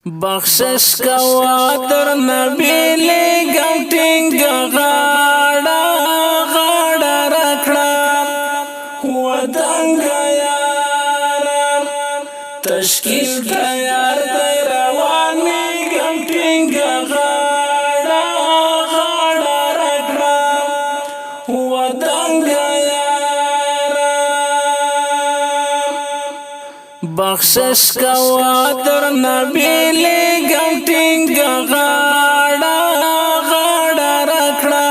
بخشش کوا در نبی لگم ٹنگ غاڑا غاڑا رکھڑا ودنگ یارا تشکیل تیار دی روان میگم ٹنگ غاڑا غاڑا رکھڑا ودنگ یارا بخشش کوا در نبی لگم ٹنگ غاڑا غاڑا رکھڑا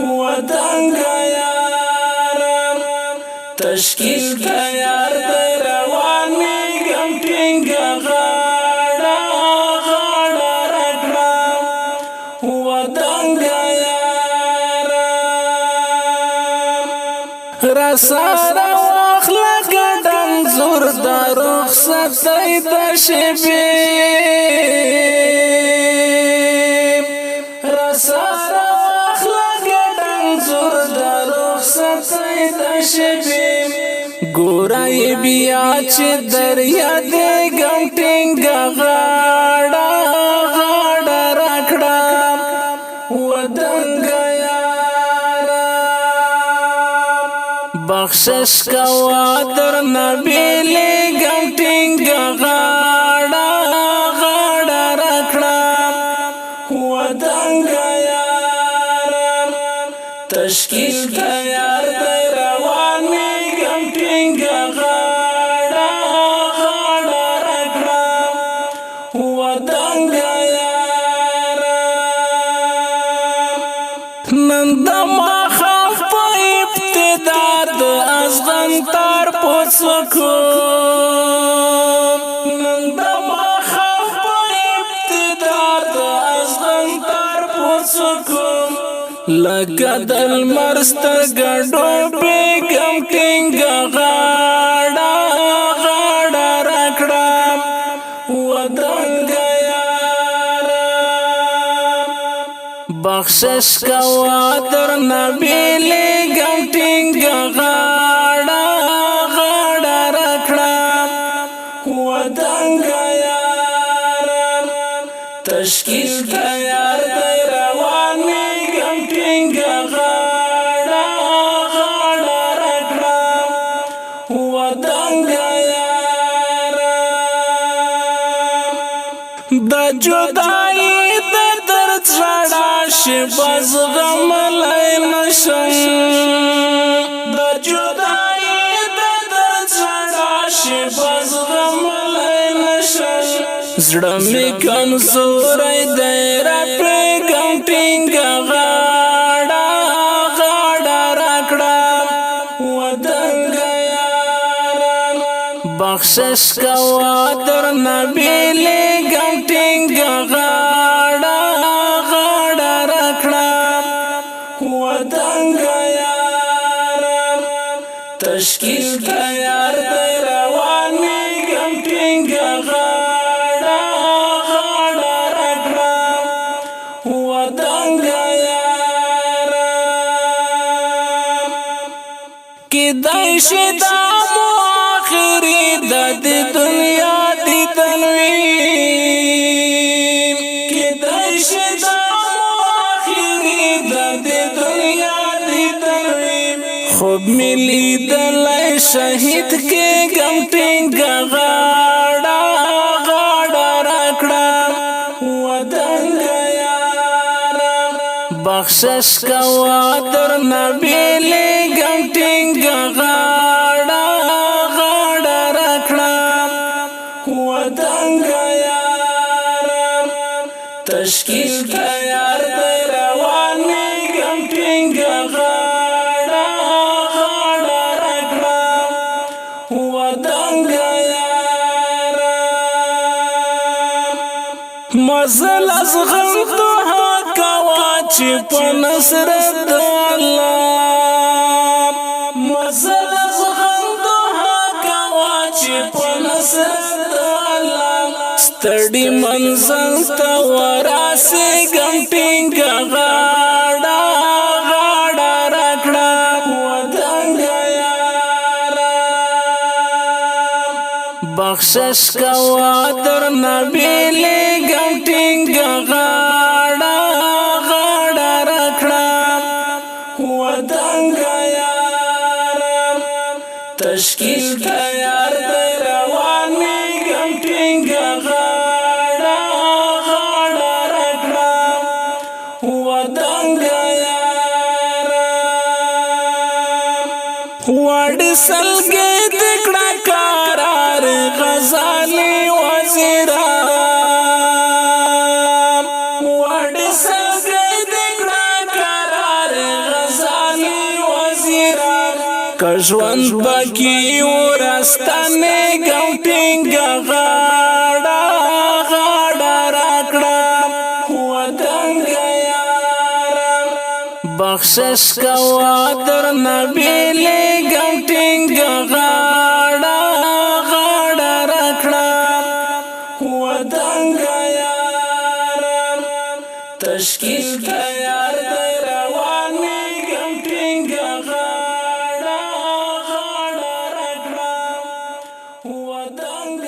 ودنگ یارا تشکیل تیار دی روان میگم ٹنگ غاڑا غاڑا رکھڑا ودنگ یارا رسارا واخلق زور دا رخصت دا شبی رسارا واخلق زور دا رخصت دا شبی گورائی بیا چی دریا دے گم ٹنگ غاڑا غاڑا رکھڑا ودنگ یارا بخشش کوا در نبی لگم ٹنگ غاڑا غاڑا رکھڑا ودنگ یارا تشکیل تیار دی روان میگم ٹنگ غاڑا غاڑا رکھڑا ودنگ یارا نندما تار پوسکو نندما خاف ابتدار دا ازغن تار پوسکو لگا دل مرستر گڑو بیگم ٹنگ غاڑا غاڑا رکھڑا ودنگ یارا بخشش کوا در نبی لگم ٹنگ غاڑا غاڑا رکھڑا ودنگ یارا تشکیل تیار دی روان میگم ٹنگ غاڑا غاڑا رکھڑا ودنگ یارا دا جدائی دا درد زڑا شباز غم لئی نشم دا جدائی دا درد زڑا شباز غم لئی نشم زڑمی کمزوری دیرا پیگم ٹنگ غاڑا غاڑا رکھڑا ودنگ یارا بخشش کوا در نبی لگم ٹنگ غاڑا غاڑا رکھڑا ودنگ یارا تشکیل تیار دی روان میگم ٹنگ غاڑا غاڑا رکھڑا ودنگ یارا کدای شدا آخری دا دی دنیا دی تنویم کدای شدا آخری دا دی دنیا دی تنویم خوب ملی دلائی شہید کے گم ٹنگ غاڑا غاڑا رکھڑا ودنگ یارا بخشش کوا در نبی لگم ٹنگ غاڑا غاڑا رکھڑا ودنگ یارا تشکیل تیار دی روان میگم ٹنگ غاڑا غاڑا رکھڑا ودنگ یارا مزل از غم دعا کوا چی پا نصرت اللہ مزل از غم دعا کوا چی پا نصرت اللہ ستڑی منزل تا وراسی گم ٹنگ غاڑا غاڑا رکھڑا ودنگ یارا بخش بخشش کوا در نبی لګم ټینګ غاړه غاړه راکړه ودنګ یار تشکیل تیار دی روان می ګم ټینګ غاړه غاړه راکړه ودنګ یار وړ سلګې دکړه قرار غزالي وزیران وړ سلګې دکړه قرار غزالي وزیران کژوند بکی ورستانه ګم ټینګ غاړه غاړه راکړه ودنګ یار بخشش کوا در نبی لګم ټینګ غاړه غاړه راکړه ودنګ یار تشکیل تیار دی روان می ګم ټینګ غاړه غاړه راکړه ودنګ